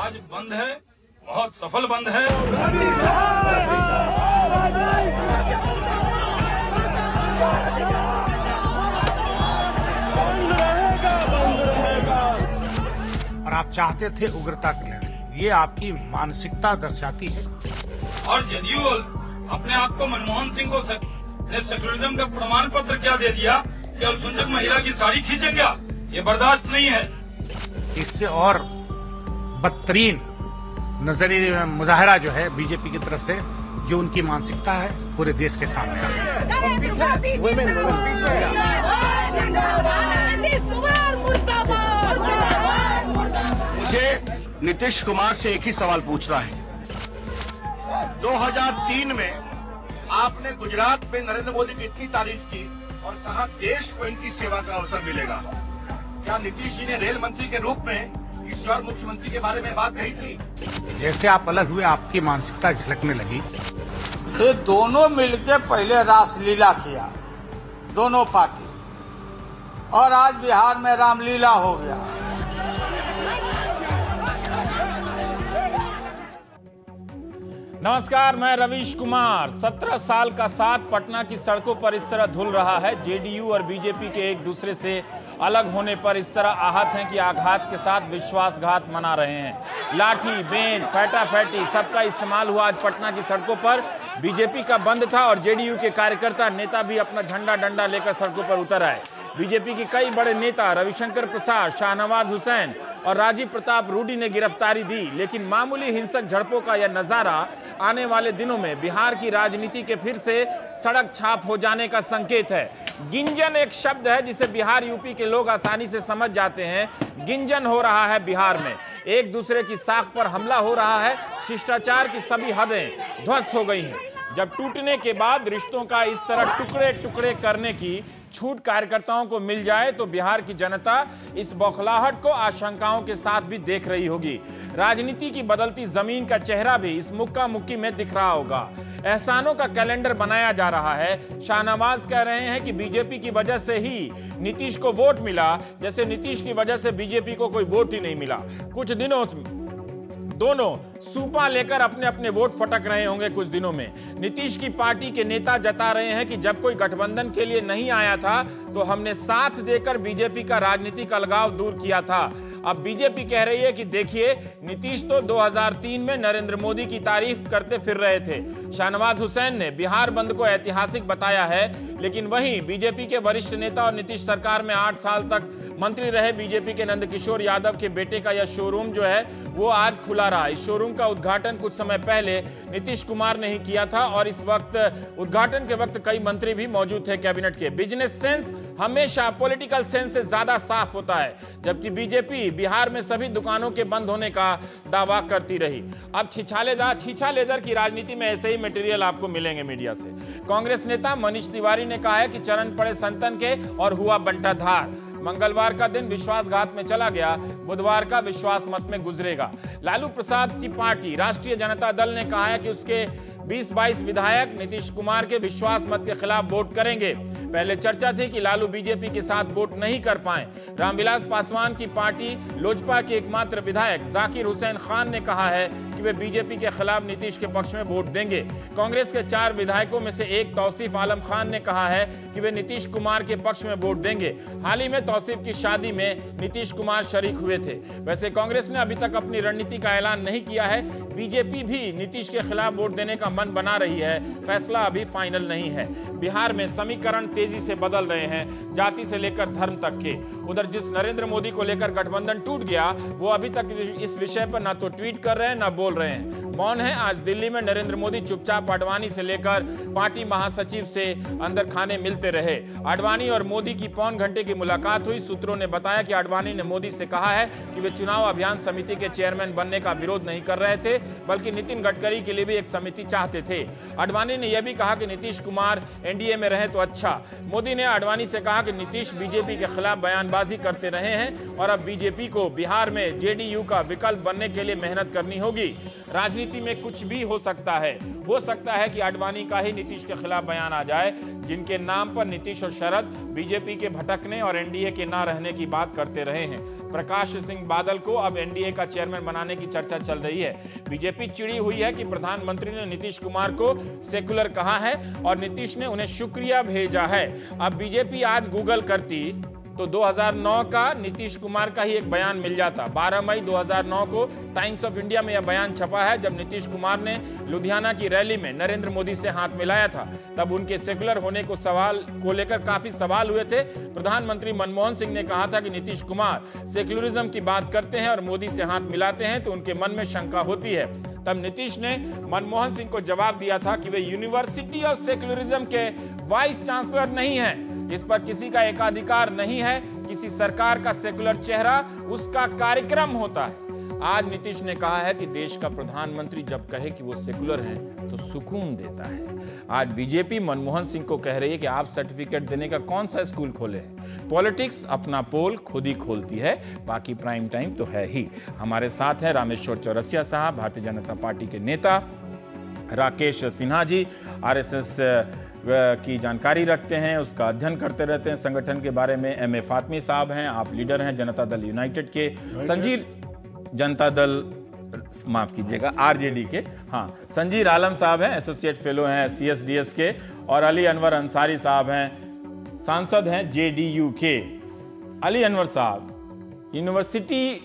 आज बंद है, बहुत सफल बंद है। और आप चाहते थे उग्रता की लड़ाई, ये आपकी मानसिकता दर्शाती है। और जदयू अपने आप को मनमोहन सिंह को सेक्युलरिज्म का प्रमाण पत्र क्या दे दिया कि अल्पसंख्यक महिला की साड़ी खींचेंगे, ये बर्दाश्त नहीं है। इससे और बदतरीन नजरिए मुजाहरा जो है बीजेपी की तरफ से, जो उनकी मानसिकता है, पूरे देश के सामने आ रही है। मुझे नीतीश कुमार से एक ही सवाल पूछना है। 2003 में आपने गुजरात में नरेंद्र मोदी की इतनी तारीफ की और कहा देश को इनकी सेवा का अवसर मिलेगा। क्या नीतीश जी ने रेल मंत्री के रूप में किसी और मुख्यमंत्री के बारे में बात कही थी? जैसे आप अलग हुए, आपकी मानसिकता झलकने लगी। ये दोनों मिलकर पहले रासलीला किया, दोनों पार्टी, और आज बिहार में रामलीला हो गया। नमस्कार, मैं रवीश कुमार। 17 साल का साथ पटना की सड़कों पर इस तरह धुल रहा है। जेडीयू और बीजेपी के एक दूसरे से अलग होने पर इस तरह आहत हैं कि आघात के साथ विश्वासघात मना रहे हैं। लाठी, बेंच, फैटाफैटी सबका इस्तेमाल हुआ आज पटना की सड़कों पर। बीजेपी का बंद था और जेडीयू के कार्यकर्ता नेता भी अपना झंडा डंडा लेकर सड़कों पर उतर आए। बीजेपी के कई बड़े नेता रविशंकर प्रसाद, शाहनवाज हुसैन और राजीव प्रताप रूडी ने गिरफ्तारी दी, लेकिन मामूली हिंसक झड़पों का यह नजारा आने वाले दिनों में बिहार की राजनीति के फिर से सड़क छाप हो जाने का संकेत है। गिंजन एक शब्द है जिसे बिहार यूपी के लोग आसानी से समझ जाते हैं। गिंजन हो रहा है बिहार में, एक दूसरे की साख पर हमला हो रहा है। शिष्टाचार की सभी हदें ध्वस्त हो गई हैं। जब टूटने के बाद रिश्तों का इस तरह टुकड़े टुकड़े करने की छूट कार्यकर्ताओं को मिल जाए तो बिहार की जनता इस बौखलाहट को आशंकाओं के साथ भी देख रही होगी। राजनीति की बदलती जमीन का चेहरा भी इस मुक्का मुक्की में दिख रहा होगा। एहसानों का कैलेंडर बनाया जा रहा है। शाहनवाज कह रहे हैं कि बीजेपी की वजह से ही नीतीश को वोट मिला, जैसे नीतीश की वजह से बीजेपी को कोई वोट ही नहीं मिला। कुछ दिनों दोनों सूपा लेकर अपने अपने वोट फटक रहे होंगे कुछ दिनों में। नीतीश की पार्टी के नेता जता रहे हैं कि जब कोई गठबंधन के लिए नहीं आया था तो हमने साथ देकर बीजेपी का राजनीतिक अलगाव दूर किया था। अब बीजेपी कह रही है कि देखिए, नीतीश तो 2003 में नरेंद्र मोदी की तारीफ करते फिर रहे थे। शाहनवाज हुसैन ने बिहार बंद को ऐतिहासिक बताया है, लेकिन वहीं बीजेपी के वरिष्ठ नेता और नीतीश सरकार में 8 साल तक मंत्री रहे बीजेपी के नंदकिशोर यादव के बेटे का यह शोरूम जो है वो आज खुला रहा। इस शोरूम का उद्घाटन कुछ समय पहले नीतीश कुमार ने ही किया था और इस वक्त उद्घाटन के वक्त कई मंत्री भी मौजूद थे कैबिनेट के। बिजनेस सेंस हमेशा पॉलिटिकल सेंस से ज्यादा साफ होता है, जबकि बीजेपी बिहार में सभी दुकानों के बंद होने का दावा करती रही। अब छीछा लेदर की राजनीति में ऐसे ही मटेरियल आपको मिलेंगे मीडिया से। कांग्रेस नेता मनीष तिवारी ने कहा है कि चरण पड़े संतन के और हुआ बंटाधार। मंगलवार का दिन विश्वासघात में चला गया, बुधवार का विश्वास मत में गुजरेगा। लालू प्रसाद की पार्टी राष्ट्रीय जनता दल ने कहा है कि उसके 20-22 विधायक नीतीश कुमार के विश्वास मत के खिलाफ वोट करेंगे। पहले चर्चा थी कि लालू बीजेपी के साथ वोट नहीं कर पाए। रामविलास पासवान की पार्टी लोजपा के एकमात्र विधायक जाकिर हुसैन खान ने कहा है कि वे बीजेपी के खिलाफ नीतीश के पक्ष में वोट देंगे। कांग्रेस के 4 विधायकों में से एक तौसीफ आलम खान ने कहा है कि वे नीतीश कुमार के पक्ष में वोट देंगे। हाल ही में तौसीफ की शादी में नीतीश कुमार शरीक हुए थे। वैसे कांग्रेस ने अभी तक अपनी रणनीति का ऐलान नहीं किया है। बीजेपी भी नीतीश के खिलाफ वोट देने का मन बना रही है, फैसला अभी फाइनल नहीं है। बिहार में समीकरण तेजी से बदल रहे हैं, जाति से लेकर धर्म तक के। उधर जिस नरेंद्र मोदी को लेकर गठबंधन टूट गया, वो अभी तक इस विषय पर ना तो ट्वीट कर रहे हैं ना बोल रहे हैं, मौन है। आज दिल्ली में नरेंद्र मोदी चुपचाप आडवाणी से लेकर पार्टी महासचिव से अंदर खाने मिलते रहे। आडवाणी और मोदी की पौन घंटे की मुलाकात हुई। सूत्रों ने बताया कि आडवाणी ने मोदी से कहा है कि वे चुनाव अभियान समिति के चेयरमैन बनने का विरोध नहीं कर रहे थे, बल्कि नितिन गडकरी के लिए भी एक समिति चाहते थे। आडवाणी ने यह भी कहा कि नीतीश कुमार एनडीए में रहे तो अच्छा। मोदी ने आडवाणी से कहा कि नीतीश बीजेपी के खिलाफ बयानबाजी करते रहे हैं और अब बीजेपी को बिहार में जेडीयू का विकल्प बनने के लिए मेहनत करनी होगी। राजनीति में कुछ भी हो सकता है कि आडवाणी का ही नीतीश के खिलाफ बयान आ जाए, जिनके नाम पर नीतीश और शरद बीजेपी के भटकने और एनडीए के ना रहने की बात करते रहे हैं। प्रकाश सिंह बादल को अब एनडीए का चेयरमैन बनाने की चर्चा चल रही है। बीजेपी चिड़ी हुई है कि प्रधानमंत्री ने नीतीश कुमार को सेक्युलर कहा है और नीतीश ने उन्हें शुक्रिया भेजा है। अब बीजेपी आज गूगल करती तो 2009 का नीतीश कुमार का ही एक बयान मिल जाता। 12 मई 2009 को टाइम्स ऑफ इंडिया में यह बयान छपा है, जब नीतीश कुमार ने लुधियाना की रैली में नरेंद्र मोदी से हाथ मिलाया था। तब उनके सेकुलर होने को लेकर काफी सवाल हुए थे। प्रधानमंत्री मनमोहन सिंह ने कहा था कि नीतीश कुमार सेक्युलरिज्म की बात करते हैं और मोदी से हाथ मिलाते हैं तो उनके मन में शंका होती है। तब नीतीश ने मनमोहन सिंह को जवाब दिया था कि वे यूनिवर्सिटी ऑफ सेक्युलरिज्म के वाइस चांसलर नहीं हैं, इस पर किसी का एकाधिकार नहीं है, किसी सरकार का सेकुलर चेहरा उसका कार्यक्रम होता है। आज नीतीश ने कहा है कि देश का प्रधानमंत्री जब कहे कि वो सेकुलर हैं तो सुकून देता है। आज बीजेपी मनमोहन सिंह को कह रही है कि आप सर्टिफिकेट देने का कौन सा स्कूल खोले हैं। पॉलिटिक्स अपना पोल खुद ही खोलती है, बाकी प्राइम टाइम तो है ही। हमारे साथ हैं रामेश्वर चौरसिया साहब, भारतीय जनता पार्टी के नेता, राकेश सिन्हा जी आरएसएस की जानकारी रखते हैं, उसका अध्ययन करते रहते हैं संगठन के बारे में, एमए फातमी साहब हैं, आप लीडर हैं जनता दल यूनाइटेड के, संजीव जनता दल माफ कीजिएगा आरजेडी के, हाँ संजीर आलम साहब हैं, एसोसिएट फेलो हैं सीएसडीएस के, और अली अनवर अंसारी साहब हैं, सांसद हैं जेडीयू के। अली अनवर साहब, यूनिवर्सिटी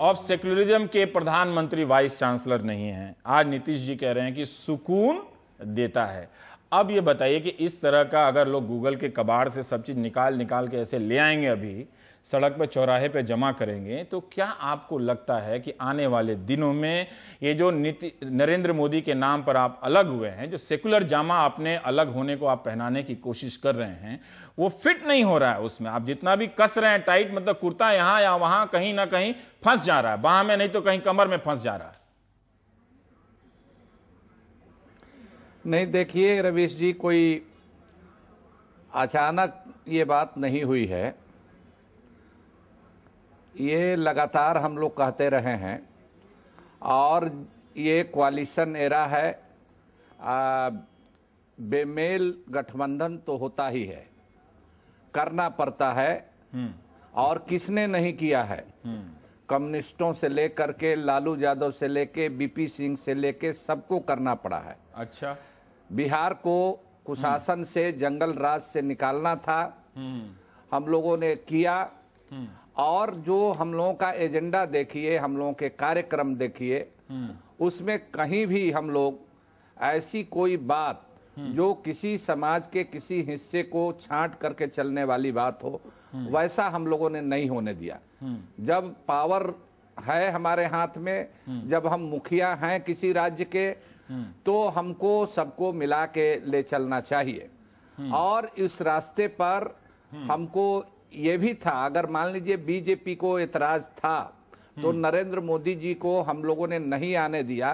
ऑफ सेक्युलरिज्म के प्रधानमंत्री वाइस चांसलर नहीं हैं, आज नीतीश जी कह रहे हैं कि सुकून देता है। अब ये बताइए कि इस तरह का अगर लोग गूगल के कबाड़ से सब चीज निकाल के ऐसे ले आएंगे, अभी सड़क पे चौराहे पे जमा करेंगे, तो क्या आपको लगता है कि आने वाले दिनों में ये जो नरेंद्र मोदी के नाम पर आप अलग हुए हैं, जो सेकुलर जामा अपने अलग होने को आप पहनाने की कोशिश कर रहे हैं, वो फिट नहीं हो रहा है उसमें, आप जितना भी कस रहे हैं टाइट, मतलब कुर्ता यहां या वहां कहीं ना कहीं फंस जा रहा है, बाह में नहीं तो कहीं कमर में फंस जा रहा है। नहीं, देखिए रवीश जी, कोई अचानक ये बात नहीं हुई है, ये लगातार हम लोग कहते रहे हैं और ये कोalition एरा है। बेमेल गठबंधन तो होता ही है, करना पड़ता है, और किसने नहीं किया है। कम्युनिस्टों से लेकर के लालू यादव से लेके बीपी सिंह से लेके सबको करना पड़ा है। अच्छा, बिहार को कुशासन से, जंगल राज से निकालना था, हम लोगों ने किया, और जो हम लोगों का एजेंडा देखिए, हम लोगों के कार्यक्रम देखिए, उसमें कहीं भी हम लोग ऐसी कोई बात जो किसी समाज के किसी हिस्से को छांट करके चलने वाली बात हो, वैसा हम लोगों ने नहीं होने दिया। जब पावर है हमारे हाथ में, जब हम मुखिया हैं किसी राज्य के, तो हमको सबको मिला के ले चलना चाहिए। और इस रास्ते पर हमको ये भी था, अगर मान लीजिए बीजेपी को एतराज था तो नरेंद्र मोदी जी को हम लोगों ने नहीं आने दिया,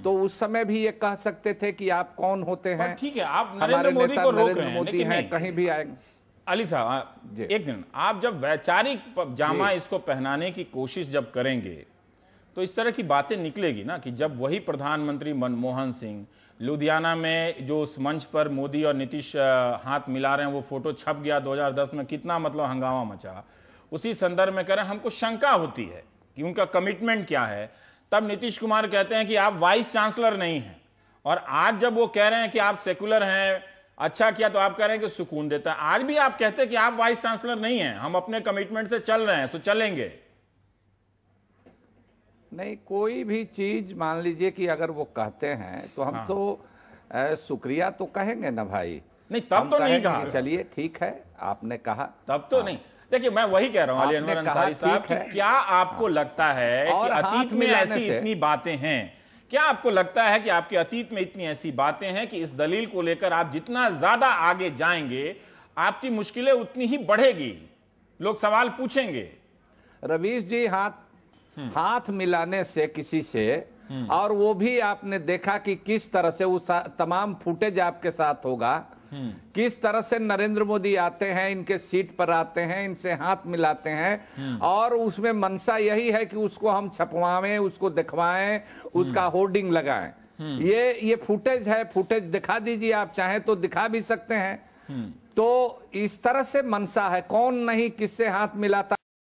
तो उस समय भी ये कह सकते थे कि आप कौन होते हैं, ठीक है, आप नरेंद्र मोदी को रोक रहे हैं, मोदी हैं, कहीं भी आएंगे। अली साहब, एक दिन आप जब वैचारिक जामा इसको पहनाने की कोशिश जब करेंगे तो इस तरह की बातें निकलेगी ना, कि जब वही प्रधानमंत्री मनमोहन सिंह लुधियाना में जो उस मंच पर मोदी और नीतीश हाथ मिला रहे हैं, वो फोटो छप गया 2010 में, कितना मतलब हंगामा मचा, उसी संदर्भ में कह रहे हैं हमको शंका होती है कि उनका कमिटमेंट क्या है। तब नीतीश कुमार कहते हैं कि आप वाइस चांसलर नहीं हैं, और आज जब वो कह रहे हैं कि आप सेकुलर हैं, अच्छा किया, तो आप कह रहे हैं कि सुकून देता है। आज भी आप कहते हैं कि आप वाइस चांसलर नहीं हैं, हम अपने कमिटमेंट से चल रहे हैं, तो चलेंगे नहीं। कोई भी चीज मान लीजिए कि अगर वो कहते हैं तो हम तो शुक्रिया तो कहेंगे ना भाई। नहीं, तब तो नहीं कहा, चलिए ठीक है, आपने कहा, तब तो नहीं। देखिए, मैं वही कह रहा हूं अली अनवर अंसारी साहब, क्या आपको लगता है कि अतीत में ऐसी इतनी बातें हैं, क्या आपको लगता है कि आपके अतीत में इतनी ऐसी बातें हैं कि इस दलील को लेकर आप जितना ज्यादा आगे जाएंगे आपकी मुश्किलें उतनी ही बढ़ेगी, लोग सवाल पूछेंगे? रवीश जी, हाथ मिलाने से किसी से, और वो भी आपने देखा कि किस तरह से उस तमाम फुटेज आपके साथ होगा, किस तरह से नरेंद्र मोदी आते हैं, इनके सीट पर आते हैं, इनसे हाथ मिलाते हैं, और उसमें मंशा यही है कि उसको हम छपवाएं, उसको दिखवाएं, उसका होर्डिंग लगाएं। ये फुटेज है, फुटेज दिखा दीजिए, आप चाहें तो दिखा भी सकते हैं। तो इस तरह से मंशा है, कौन नहीं किससे हाथ मिलाता